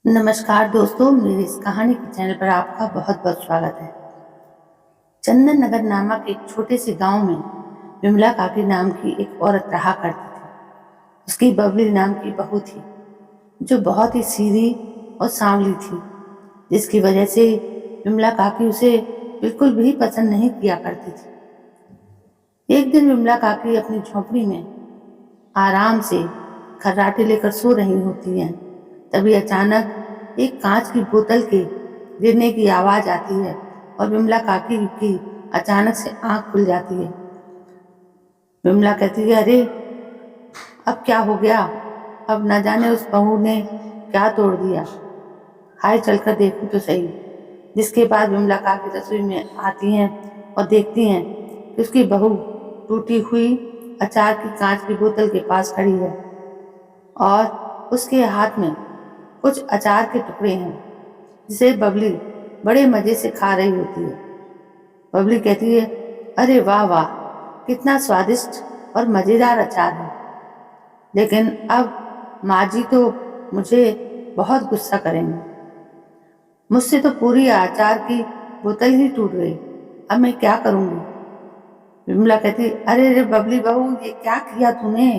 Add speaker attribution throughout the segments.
Speaker 1: नमस्कार दोस्तों, मेरी इस कहानी के चैनल पर आपका बहुत बहुत स्वागत है। चंदन नगर नामक एक छोटे से गांव में विमला काकी नाम की एक औरत रहा करती थी। उसकी बबली नाम की बहू थी जो बहुत ही सीधी और सांवली थी, जिसकी वजह से विमला काकी उसे बिल्कुल भी पसंद नहीं किया करती थी। एक दिन विमला काकी अपनी झोंपड़ी में आराम से खर्राटे लेकर सो रही होती हैं। तभी अचानक एक कांच की बोतल के गिरने की आवाज आती है और विमला काकी की अचानक से आंख खुल जाती है। विमला कहती है, अरे अब क्या हो गया? अब न जाने उस बहू ने क्या तोड़ दिया। हाय चलकर देखूं तो सही। जिसके बाद विमला काकी रसोई में आती हैं और देखती हैं कि उसकी बहू टूटी हुई अचार की कांच की बोतल के पास खड़ी है और उसके हाथ में कुछ अचार के टुकड़े हैं जिसे बबली बड़े मजे से खा रही होती है। बबली कहती है, अरे वाह वाह, कितना स्वादिष्ट और मजेदार अचार है। लेकिन अब माँ जी तो मुझे बहुत गुस्सा करेंगे। मुझसे तो पूरी अचार की बोतल ही टूट गई। अब मैं क्या करूंगी? विमला कहती, अरे रे बबली बहू, ये क्या किया तूने?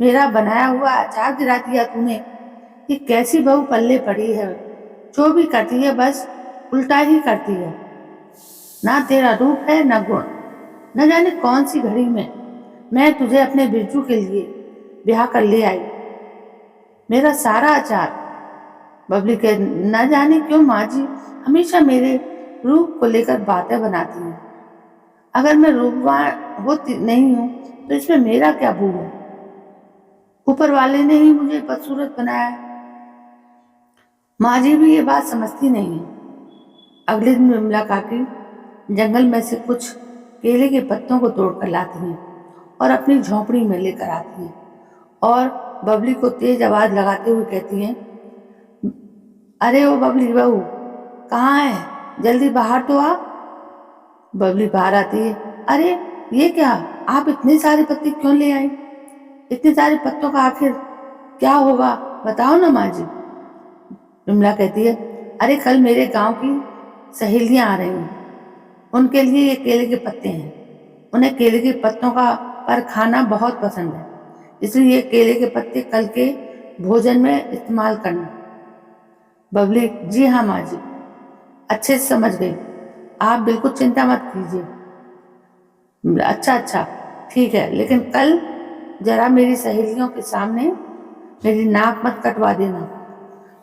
Speaker 1: मेरा बनाया हुआ अचार गिरा दिया तूने। ये कैसी बहू पल्ले पड़ी है? जो भी करती है बस उल्टा ही करती है। ना तेरा रूप है ना गुण। न जाने कौन सी घड़ी में मैं तुझे अपने बिरजू के लिए ब्याह कर ले आई। मेरा सारा अचार। बबली के, न जाने क्यों माँ जी हमेशा मेरे रूप को लेकर बातें बनाती हैं। अगर मैं रूपवान होती नहीं हूँ तो इसमें मेरा क्या भूल है? ऊपर वाले ने ही मुझे बदसूरत बनाया है। माँ जी भी ये बात समझती नहीं है। अगले दिन विमला काकी जंगल में से कुछ केले के पत्तों को तोड़कर लाती हैं और अपनी झोंपड़ी में लेकर आती हैं और बबली को तेज आवाज लगाते हुए कहती हैं, अरे ओ बबली बहू, कहाँ है? जल्दी बाहर तो आ। बबली बाहर आती है। अरे ये क्या? आप इतने सारे पत्ते क्यों ले आई? इतने सारे पत्तों का आखिर क्या होगा? बताओ ना माँ जी। विमला कहती है, अरे कल मेरे गांव की सहेलियां आ रही हैं। उनके लिए ये केले के पत्ते हैं। उन्हें केले के पत्तों का पर खाना बहुत पसंद है, इसलिए ये केले के पत्ते कल के भोजन में इस्तेमाल करना। बबली, जी हाँ माँ जी, अच्छे से समझ गई। आप बिल्कुल चिंता मत कीजिए। अच्छा अच्छा, ठीक है, लेकिन कल जरा मेरी सहेलियों के सामने मेरी नाक मत कटवा देना।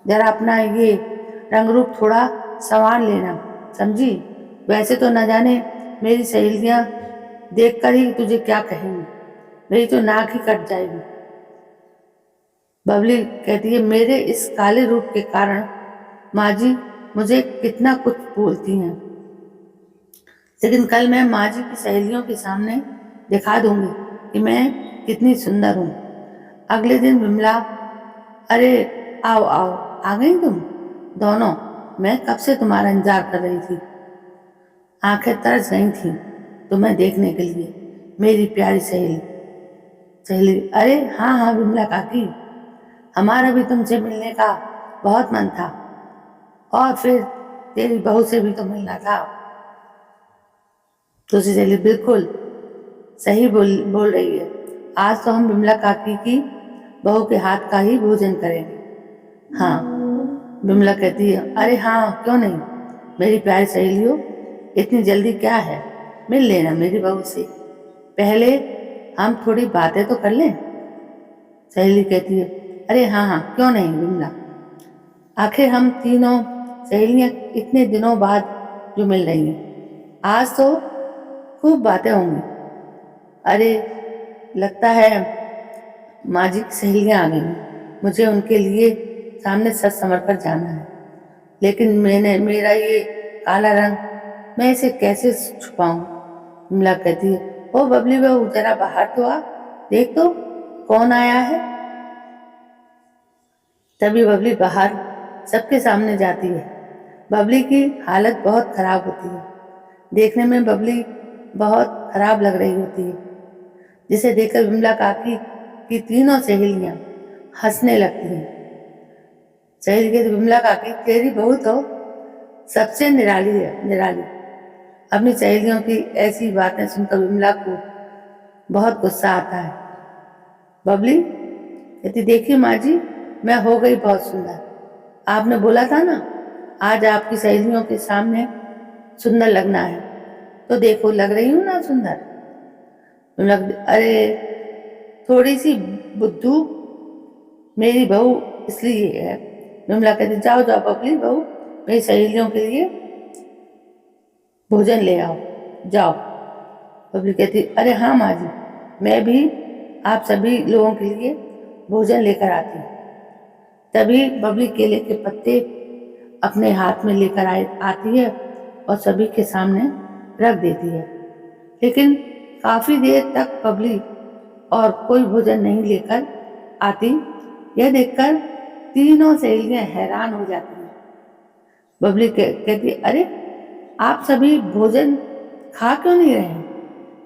Speaker 1: जरा अपना ये रंग रूप थोड़ा संवार लेना, समझी? वैसे तो न जाने मेरी सहेलियां देखकर ही तुझे क्या कहेंगी। मेरी तो नाक ही कट जाएगी। बबली कहती है, मेरे इस काले रूप के कारण माँ जी मुझे कितना कुछ बोलती हैं, लेकिन कल मैं माँ जी की सहेलियों के सामने दिखा दूंगी कि मैं कितनी सुंदर हूँ। अगले दिन विमला, अरे आओ आओ, आ गई तुम दोनों। मैं कब से तुम्हारा इंतजार कर रही थी। आंखें तरस गई थी तुम्हें देखने के लिए, मेरी प्यारी सहेली। सहेली, अरे हाँ हाँ विमला काकी, हमारा भी तुमसे मिलने का बहुत मन था और फिर तेरी बहू से भी तो मिलना था। दूसरी सहेली, बिल्कुल सही बोल रही है। आज तो हम विमला काकी की बहू के हाथ का ही भोजन करेंगे। हाँ, विमला कहती है, अरे हाँ क्यों नहीं मेरी प्यारी सहेलियों, इतनी जल्दी क्या है? मिल लेना मेरी बहू से। पहले हम थोड़ी बातें तो कर लें। सहेली कहती है, अरे हाँ हाँ क्यों नहीं विमला, आखिर हम तीनों सहेलियां इतने दिनों बाद जो मिल रही हैं, आज तो खूब बातें होंगी। अरे लगता है माँ जी की सहेलियां आ गई हैं। मुझे उनके लिए सामने सच संवर कर जाना है, लेकिन मेरा ये काला रंग, मैं इसे कैसे छुपाऊं? विमला कहती है, ओ बबली बहू, जरा बाहर तो आ, देख तो कौन आया है। तभी बबली बाहर सबके सामने जाती है। बबली की हालत बहुत खराब होती है। देखने में बबली बहुत खराब लग रही होती है, जिसे देखकर विमला काकी की तीनों सहेलियां हंसने लगती हैं। सहेली कहती, विमला काकी तेरी बहू तो सबसे निराली है, निराली। अपनी सहेलियों की ऐसी बातें सुनकर विमला को बहुत गुस्सा आता है। बबली कहती, देखिए माँ जी, मैं हो गई बहुत सुंदर। आपने बोला था ना आज आपकी सहेलियों के सामने सुंदर लगना है, तो देखो लग रही हूँ ना सुंदर। अरे थोड़ी सी बुद्धू मेरी बहू इसलिए है। विमला कहती, जाओ जाओ बबली बहू, मेरी सहेलियों के लिए भोजन ले आओ, जाओ। बबली कहती, अरे हाँ माँ जी, मैं भी आप सभी लोगों के लिए भोजन लेकर आती हूँ। तभी बबली केले के पत्ते अपने हाथ में लेकर आती है और सभी के सामने रख देती है। लेकिन काफी देर तक बबली और कोई भोजन नहीं लेकर आती। यह देखकर तीनों सहेलियां हैरान हो जाती हैं। बबली कहती, अरे आप सभी भोजन खा क्यों नहीं रहे हैं?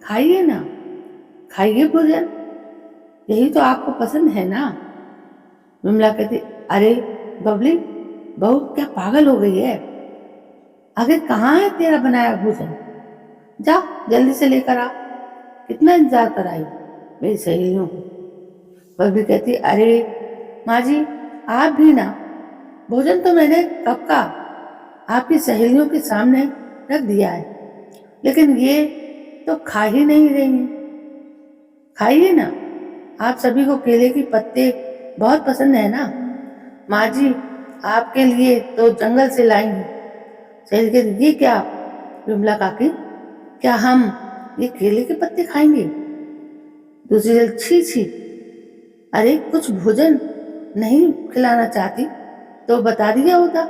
Speaker 1: खाइए ना, खाइए भोजन, यही तो आपको पसंद है ना। विमला कहती, अरे बबली बहू क्या पागल हो गई है? आखिर कहाँ है तेरा बनाया भोजन? जा जल्दी से लेकर आ, कितना इंतजार कराई मेरी सहेलियों को। बबली कहती, अरे माँ जी आप भी ना, भोजन तो मैंने कब का आपकी सहेलियों के सामने रख दिया है, लेकिन ये तो खा ही नहीं रही हैं। खाइए ना, आप सभी को केले के पत्ते बहुत पसंद है ना। माँ जी आपके लिए तो जंगल से लाई हूँ। सहेली कहती, ये क्या विमला काकी, क्या हम ये केले के पत्ते खाएंगे? दूसरी सहेली, छी छी, अरे कुछ भोजन नहीं खिलाना चाहती तो बता दिया होता,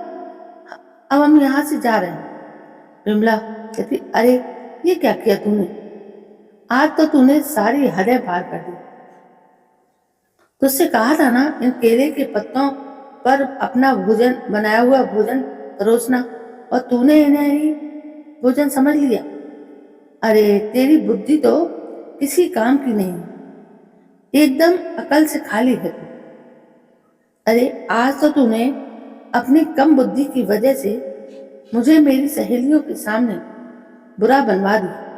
Speaker 1: अब हम यहाँ से जा रहे हैं। विमला कहती, अरे ये क्या किया तूने? आज तो तूने सारी हदें पार कर दी। तुझसे कहा था ना इन केले के पत्तों पर अपना भोजन, बनाया हुआ भोजन परोसना, और तूने इन्हें ही भोजन समझ लिया। अरे तेरी बुद्धि तो किसी काम की नहीं, एकदम अकल से खाली है तू। अरे आज तो तूने अपनी कम बुद्धि की वजह से मुझे मेरी सहेलियों के सामने बुरा बनवा दिया।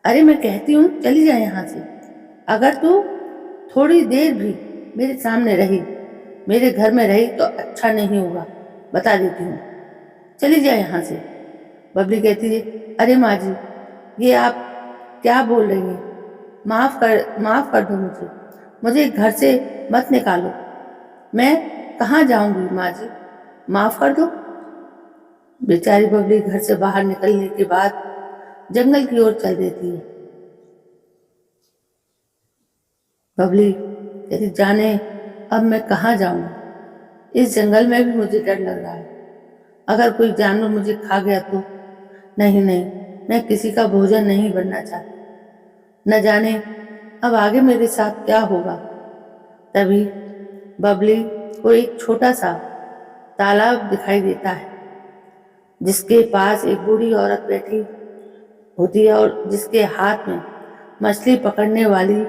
Speaker 1: अरे मैं कहती हूँ चली जा यहाँ से, अगर तू थोड़ी देर भी मेरे सामने रही, मेरे घर में रही तो अच्छा नहीं होगा, बता देती हूँ, चली जा यहाँ से। बबली कहती है, अरे माँ जी ये आप क्या बोल रही हैं? माफ कर दो मुझे, मुझे घर से मत निकालो, मैं कहाँ जाऊंगी माँ जी, माफ कर दो। बेचारी बबली घर से बाहर निकलने के बाद जंगल की ओर चल देती है। बबली कहती, जाने अब मैं कहाँ जाऊंगी, इस जंगल में भी मुझे डर लग रहा है, अगर कोई जानवर मुझे खा गया तो। नहीं नहीं, मैं किसी का भोजन नहीं बनना चाहती, न जाने अब आगे मेरे साथ क्या होगा। तभी बबली को एक छोटा सा तालाब दिखाई देता है, जिसके पास एक बूढ़ी औरत बैठी होती है और जिसके हाथ में मछली पकड़ने वाली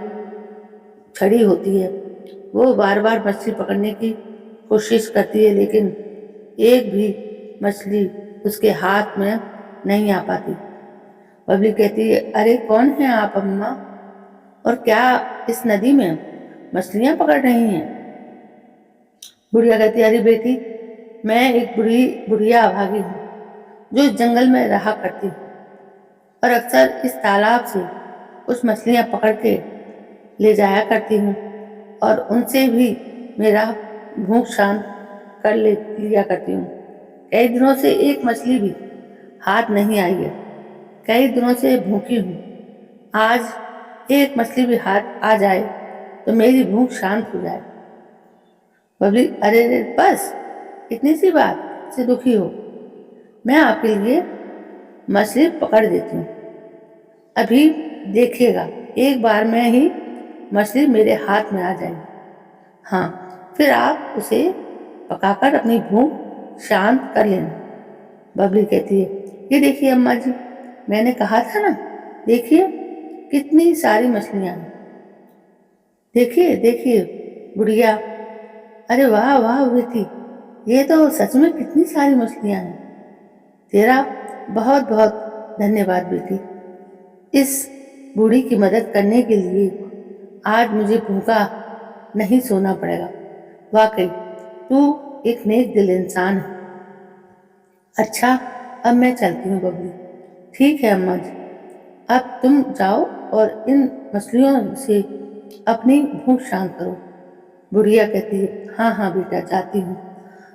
Speaker 1: छड़ी होती है। वो बार बार मछली पकड़ने की कोशिश करती है, लेकिन एक भी मछली उसके हाथ में नहीं आ पाती। बबली कहती है, अरे कौन है आप अम्मा, और क्या इस नदी में मछलियां पकड़ रही हैं? बुढ़िया कहती है, अरे बेटी मैं एक बुढ़िया अभागी हूँ जो इस जंगल में रहा करती हूँ, और अक्सर इस तालाब से कुछ मछलियां पकड़ के ले जाया करती हूँ, और उनसे भी मेरा भूख शांत कर लिया करती हूँ। कई दिनों से एक मछली भी हाथ नहीं आई है, कई दिनों से भूखी हूँ, आज एक मछली भी हाथ आ जाए तो मेरी भूख शांत हो जाए। बबली, अरे रे बस, इतनी सी बात से दुखी हो, मैं आपके लिए मछली पकड़ देती हूँ, अभी देखिएगा एक बार में ही मछली मेरे हाथ में आ जाएगी। हाँ, फिर आप उसे पकाकर अपनी भूख शांत कर लेना। बबली कहती है, ये देखिए अम्मा जी, मैंने कहा था ना, देखिए कितनी सारी मछलियां हैं, देखिए देखिए। बुढ़िया, अरे वाह वाह बेटी, یہ تو سچ میں کتنی ساری مچھلیاں ہیں۔ تیرا بہت بہت دھنیہ واد بیٹی۔ اس بوڑھی کی مدد کرنے کے لیے آج مجھے بھوکا نہیں سونا پڑے گا۔ واقعی تو ایک نیک دل انسان ہے۔ اچھا، اب میں چلتی ہوں ببلی۔ ٹھیک ہے اماں جی، اب تم جاؤ اور ان مچھلیوں سے اپنی بھوک شانت کرو۔ بڑھیا کہتی ہے، ہاں ہاں بیٹا، جاتی ہوں۔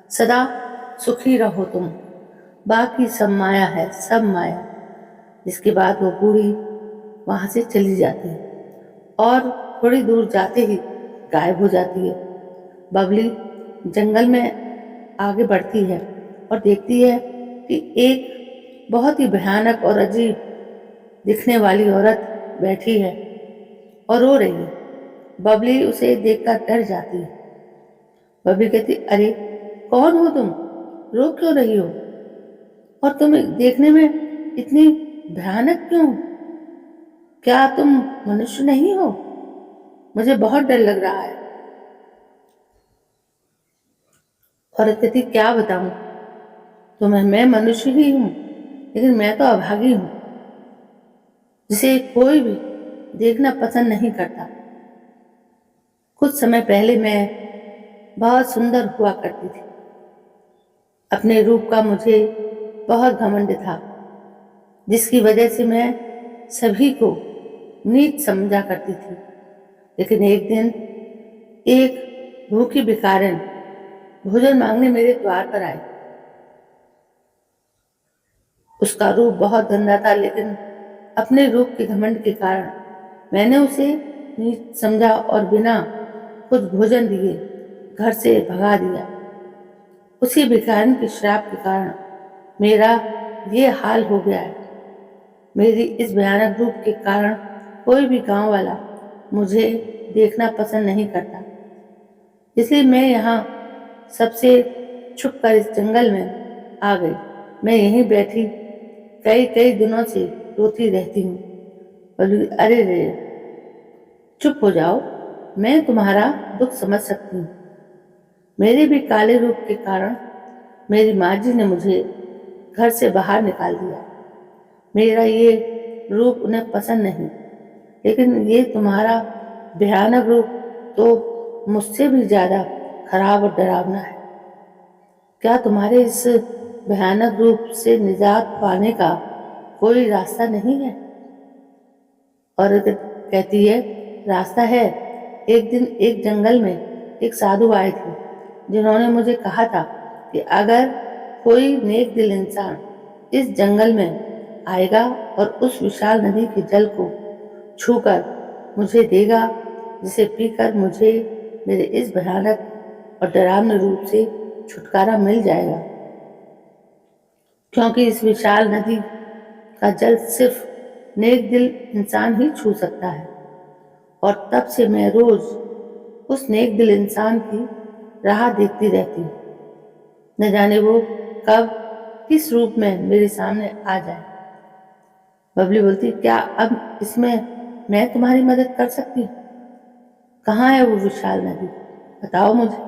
Speaker 1: سدا سکھی رہو تم، باقی سب مایا ہے، سب مایا۔ جس کے بعد وہ بوڑھی وہاں سے چلی جاتی ہے اور تھوڑی دور جاتے ہی غائب ہو جاتی ہے۔ ببلی جنگل میں آگے بڑھتی ہے اور دیکھتی ہے کہ ایک بہت ہی بھیانک اور عجیب دکھنے والی عورت بیٹھی ہے اور رو رہی ہے۔ ببلی اسے دیکھ کر ڈر جاتی ہے۔ ببلی کہتی، ارے کون ہو تم؟ رو کیوں رہی ہو؟ اور تم دیکھنے میں اتنی بھیانک کیوں؟ کیا تم منشیہ نہیں ہو؟ مجھے بہت ڈر لگ رہا ہے۔ عورت کہتی، کیا بتاؤں تمہیں، میں منشیہ ہی ہوں، لیکن میں تو ابھاگی ہوں جسے کوئی بھی دیکھنا پسند نہیں کرتا۔ کچھ سمے پہلے میں بہت سندر ہوا کرتی تھی۔ اپنے روپ کا مجھے بہت گھمنڈ تھا، جس کی وجہ سے میں سبھی کو نیچ سمجھا کرتی تھی۔ لیکن ایک دن ایک بھوکی بھکارن بھوجن مانگنے میرے دوار پر آئی۔ اس کا روپ بہت گندا تھا، لیکن اپنے روپ کے گھمنڈ کے کارن میں نے اسے نیچ سمجھا اور بنا خود بھوجن دیے گھر سے بھگا دیا۔ اسی بھکارن کے شراپ کے کارن میرا یہ حال ہو گیا ہے۔ میری اس بھیانک روپ کے کارن کوئی بھی گاؤں والا مجھے دیکھنا پسند نہیں کرتا، اس لیے میں یہاں سب سے چھپ کر اس جنگل میں آ گئی۔ میں یہیں بیٹھی کئی دنوں سے روتی رہتی ہوں۔ بولی، ارے رے، چپ ہو جاؤ، میں تمہارا دکھ سمجھ سکتی ہوں۔ میرے بھی کالے روپ کے کارن میری ماں جی نے مجھے گھر سے باہر نکال دیا۔ میرا یہ روپ انہیں پسند نہیں، لیکن یہ تمہارا بھیانک روپ تو مجھ سے بھی زیادہ خراب اور ڈراونا ہے۔ کیا تمہارے اس بھیانک روپ سے نجات پانے کا کوئی راستہ نہیں ہے؟ اور کہتی ہے، راستہ ہے۔ ایک دن ایک جنگل میں ایک سادھو آئے تھے، جنہوں نے مجھے کہا تھا کہ اگر کوئی نیک دل انسان اس جنگل میں آئے گا اور اس وشال ندی کے جل کو چھو کر مجھے دے گا، جسے پی کر مجھے میرے اس بھیانک اور ڈراونے روپ سے چھٹکارا مل جائے گا، کیونکہ اس وشال ندی کا جل صرف نیک دل انسان ہی چھو سکتا ہے۔ اور تب سے میں روز اس نیک دل انسان کی راہ دیکھتی رہتی ہوں، نہ جانے وہ کب کس روپ میں میرے سامنے آ جائے۔ ببلی بولتی، کیا اب اس میں تمہاری مدد کر سکتی ہوں؟ کہاں ہے وہ وشال ندی؟ بتاؤ مجھے۔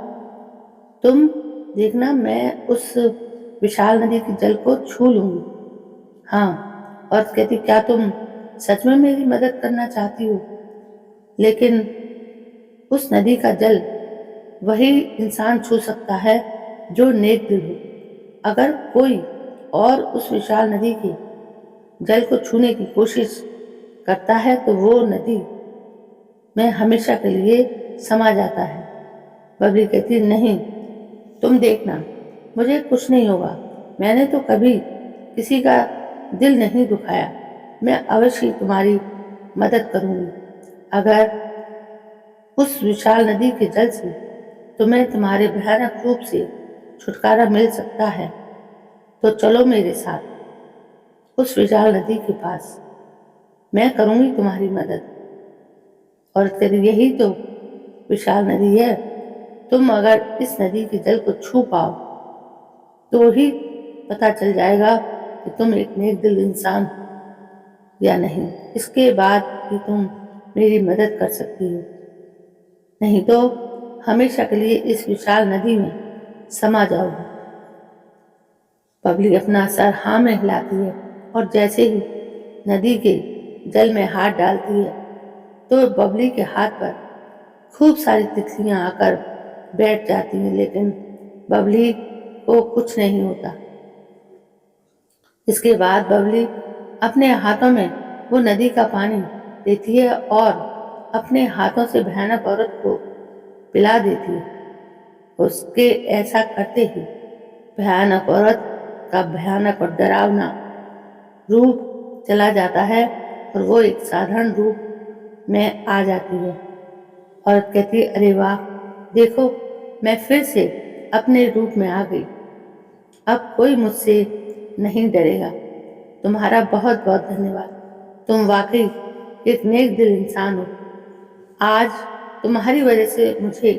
Speaker 1: تم دیکھنا، میں اس وشال ندی کے جل کو چھو لوں گی۔ ہاں۔ اور کہتی، کیا تم سچ میں میری مدد کرنا چاہتی ہو؟ لیکن اس ندی کا جل وہی انسان چھو سکتا ہے جو نیک دل ہو۔ اگر کوئی اور اس وشال ندی کے جل کو چھونے کی کوشش کرتا ہے تو وہ ندی میں ہمیشہ کے لیے سما جاتا ہے۔ ببلی کہتی، نہیں، تم دیکھنا، مجھے کچھ نہیں ہوگا۔ میں نے تو کبھی کسی کا دل نہیں دکھایا۔ میں اوشی تمہاری مدد کروں گی۔ اگر اس وشال ندی کے جل سے تمہیں تمہارے بھیانک روپ سے چھٹکارا مل سکتا ہے تو چلو میرے ساتھ اس وشال ندی کے پاس، میں کروں گی تمہاری مدد۔ اور یہی تو وشال ندی ہے۔ تم اگر اس ندی کے جل کو چھو پاؤ تو ہی پتا چل جائے گا کہ تم ایک نیک دل انسان ہو یا نہیں۔ اس کے بعد ہی تم میری مدد کر سکتی ہو، نہیں تو ہمیشہ کے لیے اس وشال ندی میں समा जाओगी। बबली अपना सर हाँ में हिलाती है और जैसे ही नदी के जल में हाथ डालती है तो बबली के हाथ पर खूब सारी तितलियां आकर बैठ जाती हैं, लेकिन बबली को कुछ नहीं होता। इसके बाद बबली अपने हाथों में वो नदी का पानी लेती है और अपने हाथों से भयानक औरत को पिला देती है। उसके ऐसा करते ही भयानक औरत का भयानक और डरावना रूप चला जाता है और वो एक साधारण रूप में आ जाती है। औरत कहती है, अरे वाह, देखो मैं फिर से अपने रूप में आ गई, अब कोई मुझसे नहीं डरेगा। तुम्हारा बहुत बहुत धन्यवाद, तुम वाकई एक नेक दिल इंसान हो। आज तुम्हारी वजह से मुझे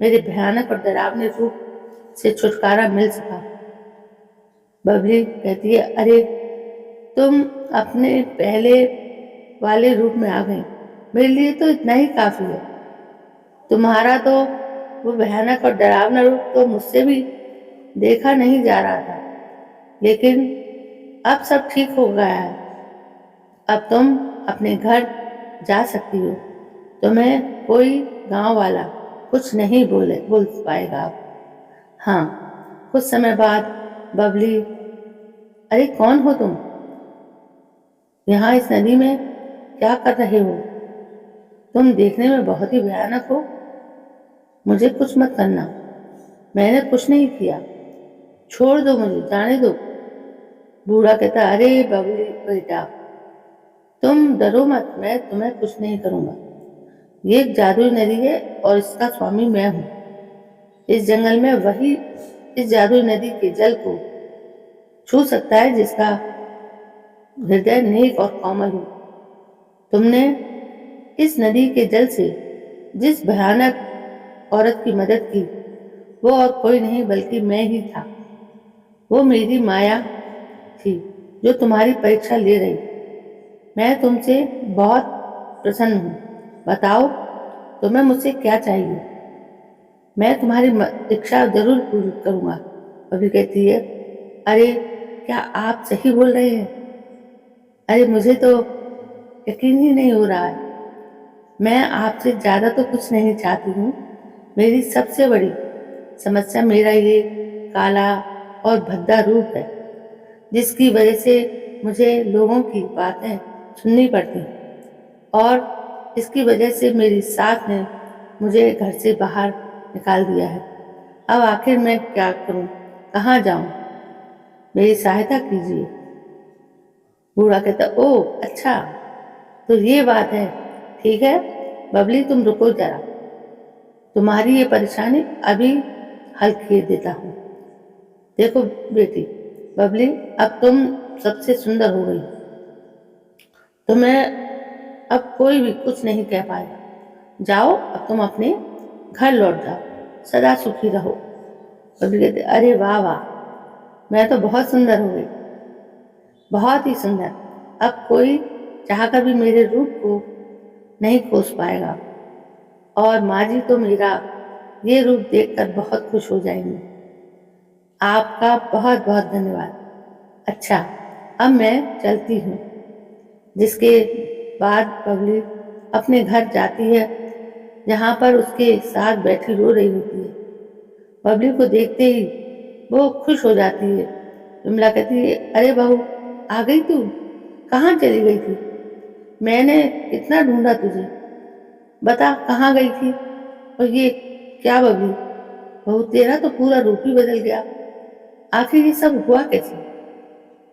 Speaker 1: मेरे भयानक और डरावने रूप से छुटकारा मिल सका। बबली कहती है, अरे तुम अपने पहले वाले रूप में आ गई, मेरे लिए तो इतना ही काफी है। तुम्हारा तो वो भयानक और डरावना रूप तो मुझसे भी देखा नहीं जा रहा था, लेकिन अब सब ठीक हो गया है। अब तुम अपने घर जा सकती हो। तुम्हें कोई गांव वाला कुछ नहीं बोल पाएगा अब। हाँ, कुछ समय बाद बबली, अरे कौन हो तुम? यहाँ इस नदी में क्या कर रहे हो? तुम देखने में बहुत ही भयानक हो। मुझे कुछ मत करना, मैंने कुछ नहीं किया, छोड़ दो मुझे, जाने दो। बूढ़ा कहता, अरे बबली बेटा, तुम डरो मत, मैं तुम्हें कुछ नहीं करूंगा। ये एक जादुई नदी है और इसका स्वामी मैं हूँ। इस जंगल में वही इस जादुई नदी के जल को छू सकता है जिसका हृदय नेक और कोमल हो। तुमने इस नदी के जल से जिस भयानक औरत की मदद की, वो और कोई नहीं बल्कि मैं ही था। वो मेरी माया थी जो तुम्हारी परीक्षा ले रही। मैं तुमसे बहुत प्रसन्न हूँ। बताओ तुम्हें मुझसे क्या चाहिए? मैं तुम्हारी इच्छा जरूर पूरी करूंगा। बबली कहती है, अरे क्या आप सही बोल रहे हैं? अरे मुझे तो यकीन ही नहीं हो रहा है। मैं आपसे ज्यादा तो कुछ नहीं चाहती हूँ। मेरी सबसे बड़ी समस्या मेरा ये काला और भद्दा रूप है, जिसकी वजह से मुझे लोगों की बातें सुननी पड़ती हैं और इसकी वजह से मेरी सास ने मुझे घर से बाहर निकाल दिया है। अब आखिर मैं क्या करूं, कहाँ जाऊं? मेरी सहायता कीजिए। बूढ़ा कहता, ओह अच्छा, तो ये बात है। ठीक है बबली, तुम रुको जरा, तुम्हारी ये परेशानी अभी हल किए देता हूँ। देखो बेटी बबली, अब तुम सबसे सुंदर हो गई, तुम्हें अब कोई भी कुछ नहीं कह पाएगा। जाओ अब तुम अपने घर लौट जाओ, सदा सुखी रहो। बबली कहते, अरे वाह वाह, मैं तो बहुत सुंदर हो गई, बहुत ही सुंदर। अब कोई चाहकर भी मेरे रूप को नहीं खोज पाएगा और माँ जी तो मेरा ये रूप देखकर बहुत खुश हो जाएंगी। आपका बहुत बहुत धन्यवाद। अच्छा अब मैं चलती हूँ। जिसके बाद बबली अपने घर जाती है, जहाँ पर उसके साथ बैठी रो रही होती है। बबली को देखते ही वो खुश हो जाती है। विमला कहती है, अरे बहू आ गई तू, कहाँ चली गई थी? मैंने कितना ढूंढा तुझे, बता कहाँ गई थी? और ये क्या बबली, बहू तेरा तो पूरा रूप ही बदल गया, आखिर ये सब हुआ कैसे?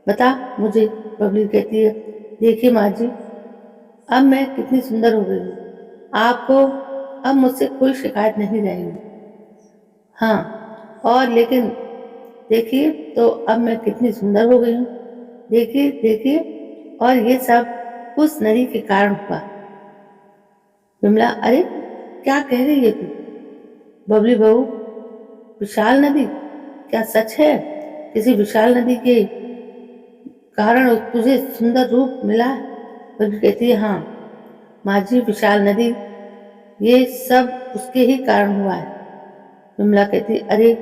Speaker 1: बता मुझे। बबली कहती है, देखिए माँ जी, अब मैं कितनी सुंदर हो गई हूँ, आपको अब मुझसे कोई शिकायत नहीं रहेगी। हाँ और लेकिन देखिए तो अब मैं कितनी सुंदर हो गई हूँ, देखिए देखिए, और ये सब उस नदी के कारण हुआ। विमला, अरे क्या कह रही है तू? बबली बहू, विशाल नदी, क्या सच है किसी विशाल नदी के कारण तुझे सुंदर रूप मिला है? बबली कहती है, हाँ माँ जी, विशाल नदी, ये सब उसके ही कारण हुआ है। विमला कहती, अरे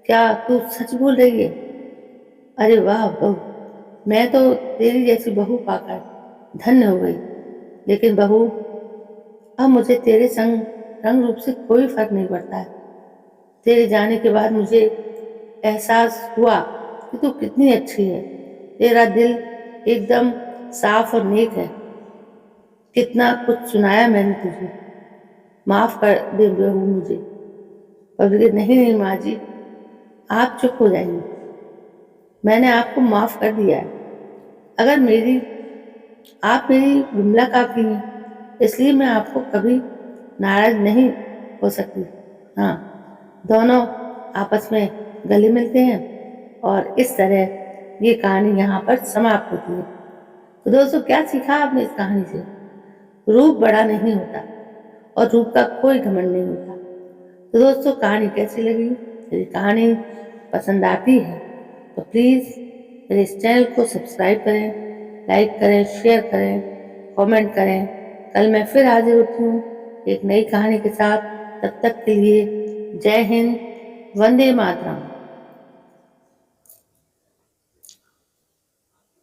Speaker 1: क्या तू सच बोल रही है? अरे वाह बहू, मैं तो तेरी जैसी बहू पाकर धन्य हो गई। लेकिन बहू, अब मुझे तेरे संग रंग रूप से कोई फर्क नहीं पड़ता है। तेरे जाने के बाद मुझे एहसास हुआ कि तू कितनी अच्छी है। तेरा दिल एकदम साफ और नेक है। कितना कुछ सुनाया मैंने तुझे। माफ कर दे बहू मुझे। पगड़ी नहीं नहीं माँ जी, आप चुप हो जाइए। मैंने आपको माफ कर दिया है। अगर आप मेरी विमला काकी हैं, इसलिए मैं आपको कभी नाराज नहीं हो सकती। हाँ, दोनों आपस में गले मिलते हैं और इस तरह ये कहानी यहाँ पर समाप्त होती है। तो दोस्तों, क्या सीखा आपने इस कहानी से? रूप बड़ा नहीं होता और रूप का कोई घमंड नहीं होता। तो दोस्तों, कहानी कैसी लगी? यदि कहानी पसंद आती है तो प्लीज़ मेरे इस चैनल को सब्सक्राइब करें, लाइक करें, शेयर करें, कमेंट करें। कल मैं फिर हाजिर होती हूँ एक नई कहानी के साथ। तब तक के लिए जय हिंद, वंदे मातरम।